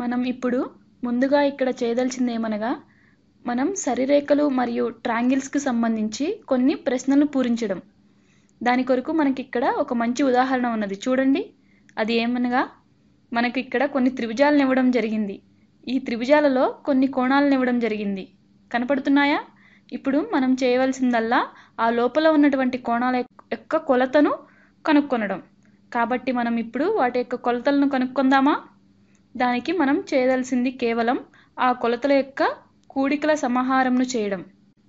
మనం ఇప్పుడు ముందుగా ఇక్కడ చేయదలిచింది ఏమనగా మనం సరిరేఖలు మరియు ట్రయాంగిల్స్కి సంబంధించి కొన్ని ప్రశ్నలు పూరించడం. దాని కొరకు మనకి ఇక్కడ ఒక మంచి ఉదాహరణ ఉన్నది చూడండి. అది ఏమనగా మనకి ఇక్కడ కొన్ని త్రిభుజాలను ఇవ్వడం జరిగింది. ఈ త్రిభుజాలలో కొన్ని కోణాలను ఇవ్వడం జరిగింది. కనపడుతున్నాయా? ఇప్పుడు మనం చేయవలసిందల్లా ఆ లోపల ఉన్నటువంటి కోణాల యొక్క కొలతను కనుక్కొనడం. కాబట్టి మనం ఇప్పుడు వాటి యొక్క కొలతలను కనుక్కుందామా? దానికి మనం చేయదలిసింది కేవలం ఆ కొలతల యొక్క కూడికల సమాహారంను చేయడం.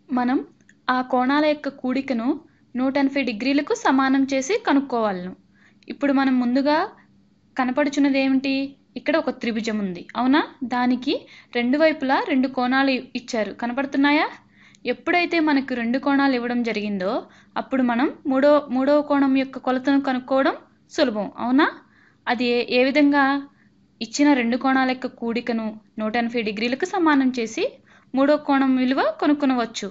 మనం ఆ కోణాల యొక్క కూడికను 180 డిగ్రీలకు సమానం చేసి కనుక్కోవాలను. ఇప్పుడు మనం ముందుగా కనపడుచున్నది ఏమిటి? ఇక్కడ ఒక త్రిభుజం ఉంది, అవునా? దానికి రెండు వైపులా రెండు కోణాలు ఇచ్చారు, కనపడుతున్నాయా? ఎప్పుడైతే మనకు రెండు కోణాలు ఇవ్వడం జరిగిందో అప్పుడు మనం మూడవ కోణం యొక్క కొలతను కనుక్కోవడం సులభం, అవునా? అది ఏ విధంగా? ఇచ్చిన రెండు కోణాల యొక్క కూడికను 180 డిగ్రీలకు సమానం చేసి మూడో కోణం విలువ కనుక్కొనవచ్చు.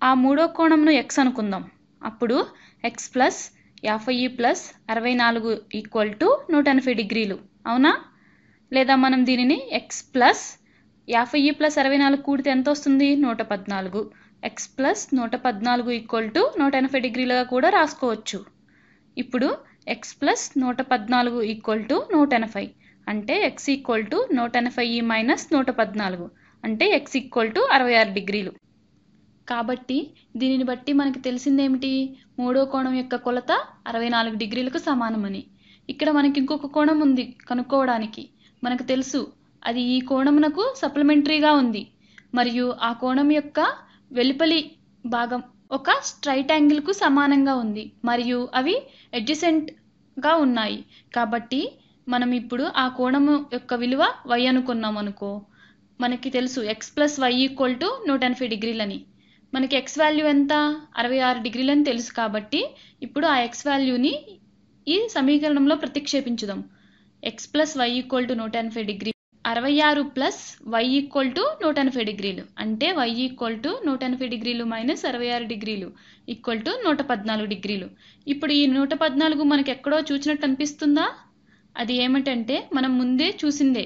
ఆ మూడో కోణంను x అనుకుందాం. అప్పుడు x plus 50 plus 64 equal to 180 డిగ్రీలు, అవునా? లేదా మనం దీనిని x ప్లస్ 50 ప్లస్ 64 కూడితే ఎంత వస్తుంది? 114. x ప్లస్ 114 ఈక్వల్ టు 180 డిగ్రీలుగా కూడా రాసుకోవచ్చు. ఇప్పుడు x ప్లస్ 114 ఈక్వల్ టు 180 అంటే x ఈక్వల్ టు 180 మైనస్ 114 అంటే x ఈక్వల్ టు 66 డిగ్రీలు. కాబట్టి దీనిని బట్టి మనకి తెలిసిందేమిటి? మూడో కోణం యొక్క కొలత 64 డిగ్రీలకు సమానమని. ఇక్కడ మనకి ఇంకొక కోణం ఉంది కనుక్కోవడానికి. మనకు తెలుసు అది ఈ కోణమునకు సప్లిమెంటరీగా ఉంది మరియు ఆ కోణం యొక్క వెలుపలి భాగం ఒక స్ట్రైట్ యాంగిల్కు సమానంగా ఉంది మరియు అవి అడ్జసెంట్గా ఉన్నాయి. కాబట్టి మనం ఇప్పుడు ఆ కోణము యొక్క విలువ y అనుకున్నాం అనుకో, మనకి తెలుసు x plus y equal to 180 డిగ్రీలని. మనకి x వాల్యూ ఎంత? 66 డిగ్రీలని తెలుసు. కాబట్టి ఇప్పుడు ఆ x వాల్యూని ఈ సమీకరణంలో ప్రతిక్షేపించుదాం. x plus y equal to 180 degree 66 plus y equal to 180 డిగ్రీలు అంటే y ఈక్వల్ టు 180 డిగ్రీలు మైనస్ 66 డిగ్రీలు ఈక్వల్ టు 114 డిగ్రీలు. ఇప్పుడు ఈ 114 మనకి ఎక్కడో చూసినట్టు అనిపిస్తుందా? అది ఏమిటంటే మనం ముందే చూసిందే.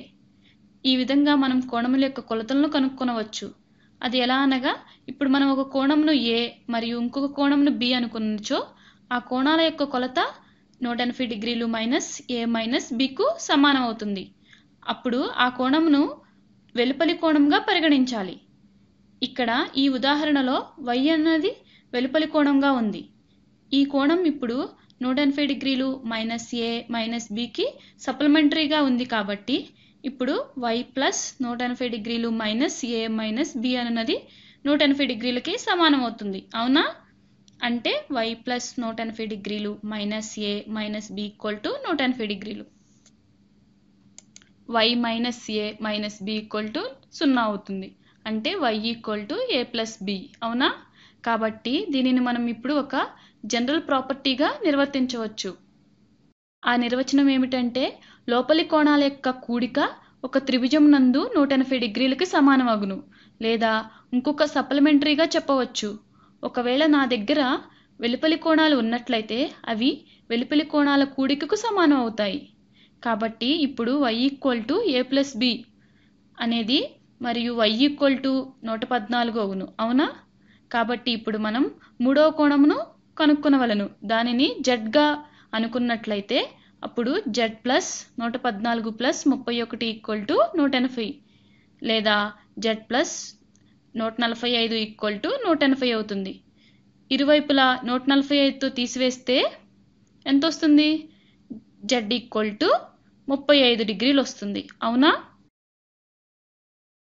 ఈ విధంగా మనం కోణముల యొక్క కొలతలను కనుక్కొనవచ్చు. అది ఎలా అనగా ఇప్పుడు మనం ఒక కోణంను a మరియు ఇంకొక కోణంను b అనుకున్నచో ఆ కోణాల యొక్క కొలత 180 డిగ్రీలు మైనస్ a మైనస్ bకు సమానం అవుతుంది. అప్పుడు ఆ కోణమును వెలుపలి కోణంగా పరిగణించాలి. ఇక్కడ ఈ ఉదాహరణలో y అన్నది వెలుపలి కోణంగా ఉంది. ఈ కోణం ఇప్పుడు 180 డిగ్రీలు మైనస్ a మైనస్ bకి సప్లిమెంటరీగా ఉంది. కాబట్టి ఇప్పుడు y ప్లస్ 180 డిగ్రీలు మైనస్ a మైనస్ b అన్నది 180 డిగ్రీలకి సమానం అవుతుంది, అవునా? అంటే y ప్లస్ 180 డిగ్రీలు minus a minus b equal to 180 డిగ్రీలు. y minus a minus b equal to 0 అవుతుంది. అంటే y equal to a plus b, అవునా? కాబట్టి దీనిని మనం ఇప్పుడు ఒక జనరల్ ప్రాపర్టీగా నిర్వర్తించవచ్చు. ఆ నిర్వచనం ఏమిటంటే లోపలి కోణాల యొక్క కూడిక ఒక త్రిభుజం నందు 180 డిగ్రీలకి సమానమగును. లేదా ఇంకొక సప్లిమెంటరీగా చెప్పవచ్చు. ఒకవేళ నా దగ్గర వెలుపలి కోణాలు ఉన్నట్లయితే అవి వెలుపలి కోణాల కూడికకు సమానం అవుతాయి. కాబట్టి ఇప్పుడు y equal to a plus b అనేది మరియు y ఈక్వల్ టు 114 అగును, అవునా? కాబట్టి ఇప్పుడు మనం మూడవ కోణమును కనుక్కొనవలను. దానిని z గా అనుకున్నట్లయితే అప్పుడు z plus 114 plus 31 equal to 180 లేదా z ప్లస్ 145 ఈక్వల్ టు 180 అవుతుంది. ఇరువైపులా 145తో తీసివేస్తే ఎంత వస్తుంది? z ఈక్వల్ టు 35 డిగ్రీలు వస్తుంది, అవునా?